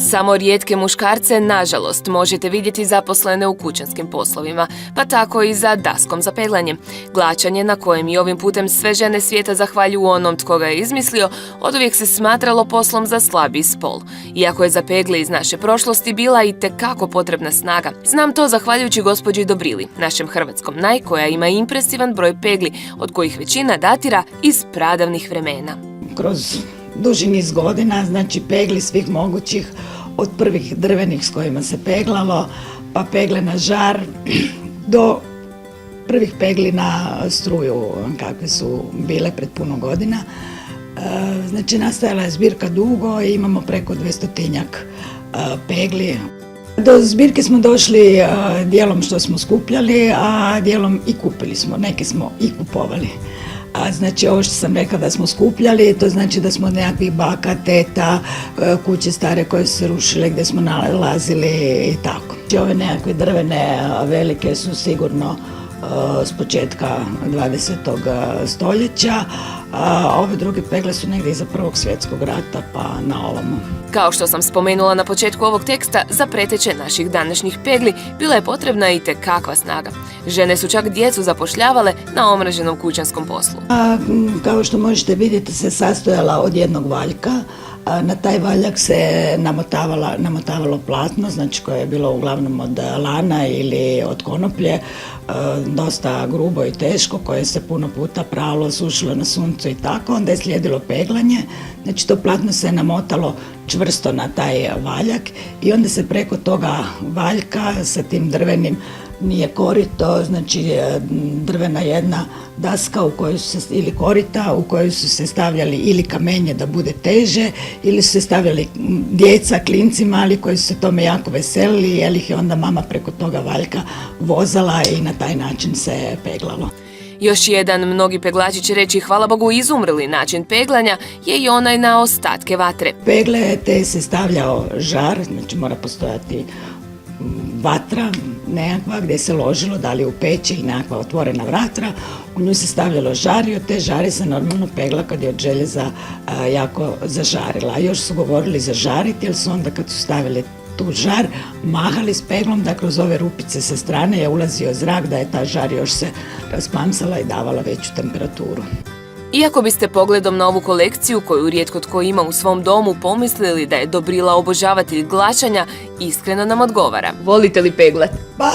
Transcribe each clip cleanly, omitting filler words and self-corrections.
Samo rijetke muškarce, nažalost, možete vidjeti zaposlene u kućanskim poslovima, pa tako i za daskom za peglanje. Glačanje, na kojem i ovim putem sve žene svijeta zahvaljuju onom tko ga je izmislio, oduvijek se smatralo poslom za slabiji spol. Iako je za pegle iz naše prošlosti bila i tekako potrebna snaga. Znam to zahvaljujući gospođi Dobrili, našem hrvatskom naj, koja ima impresivan broj pegli, od kojih većina datira iz pradavnih vremena. Kroz duži niz godina, znači pegli svih mogućih, od prvih drvenih s kojima se peglalo, pa pegle na žar, do prvih pegli na struju, kakve su bile pred puno godina. Znači, nastajala je zbirka dugo i imamo preko 200-tinjak pegli. Do zbirke smo došli dijelom što smo skupljali, a dijelom i kupili smo, neke smo i kupovali. A znači, ovo što sam rekla da smo skupljali, to znači da smo od nekakvih baka, teta, kuće stare koje su se rušile, gdje smo nalazili i tako. Ove nekakve drvene velike su sigurno s početka 20. stoljeća, a ove druge pegle su negdje iza Prvog svjetskog rata pa na ovamo. Kao što sam spomenula na početku ovog teksta, za preteće naših današnjih pegli bila je potrebna i tekakva snaga. Žene su čak djecu zapošljavale na omraženom kućanskom poslu. Kao što možete vidjeti, se sastojala od jednog valjka. Na taj valjak se namotavalo platno, znači koje je bilo uglavnom od lana ili od konoplje, dosta grubo i teško, koje se puno puta pralo, sušilo na suncu i tako. Onda je slijedilo peglanje, znači to platno se namotalo čvrsto na taj valjak i onda se preko toga valjka sa tim drvenim, nije korito, znači drvena jedna daska u kojoj su se, ili korita u kojoj su se stavljali ili kamenje da bude teže, ili su se stavljali djeca, klinci mali koji su se tome jako veselili, jer ih je onda mama preko toga valjka vozala i na taj način se peglalo. Još jedan, mnogi peglači će reći hvala Bogu izumrli način peglanja, je i onaj na ostatke vatre. Pegle te se stavljao žar, znači mora postojati vatra nekakva gdje se ložilo, da li u peći ili nekakva otvorena vatra, u nju se stavljalo žar i od te žari se normalno pegla kad je od željeza jako zažarila. A još su govorili zažariti, jer su onda kad su stavili tu žar, mahali s peglom da kroz ove rupice sa strane je ulazio zrak, da je ta žar još se rasplamsala i davala veću temperaturu. Iako biste pogledom na ovu kolekciju, koju rijetko tko ima u svom domu, pomislili da je Dobrila obožavatelj glačanja, iskreno nam odgovara. Volite li pegle? Pa,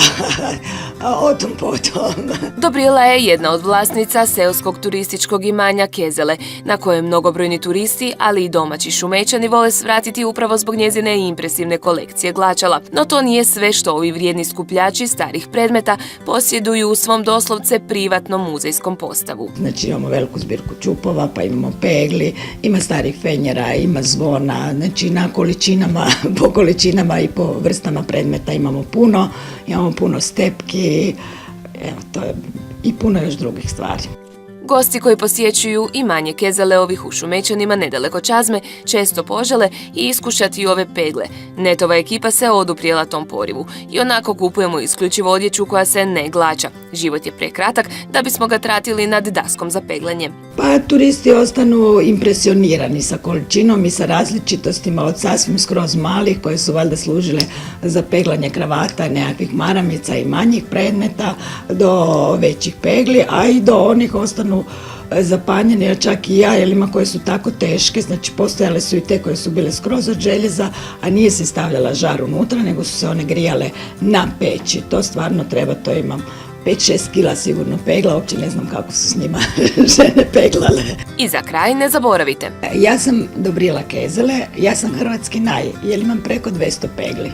o tom potom. Dobrila je jedna od vlasnica seoskog turističkog imanja Kezele, na koje mnogobrojni turisti, ali i domaći šumećani vole svratiti upravo zbog njezine impresivne kolekcije glačala. No to nije sve što ovi vrijedni skupljači starih predmeta posjeduju u svom doslovce privatnom muzejskom postavu. Znači, imamo veliku zbirku čupova, pa imamo pegli, ima starih fenjera, ima zvona, znači na količinama, po količinama i po vrstama predmeta imamo puno stepki, evo, to je i puno još drugih stvari. Gosti koji posjećuju imanje Kezeleovih u Šumećanima nedaleko Čazme često požele i iskušati ove pegle. Netova ekipa se oduprijela tom porivu i onako kupujemo isključivo odjeću koja se ne glača. Život je prekratak da bismo ga tratili nad daskom za peglanje. Pa turisti ostanu impresionirani sa količinom i sa različitostima, od sasvim skroz malih koje su valjda služile za peglanje kravata, nekakvih maramica i manjih predmeta, do većih pegli, a i do onih ostanu zapanjeni, a čak i ja, jer ima koje su tako teške, znači postojale su i te koje su bile skroz od željeza, a nije se stavljala žar unutra, nego su se one grijale na peći. To stvarno treba, to imam 5-6 kila sigurno pegla, uopće ne znam kako su s njima žene peglale. I za kraj ne zaboravite. Ja sam Dobrila Kezele, ja sam hrvatski naj, jer imam preko 200 pegli.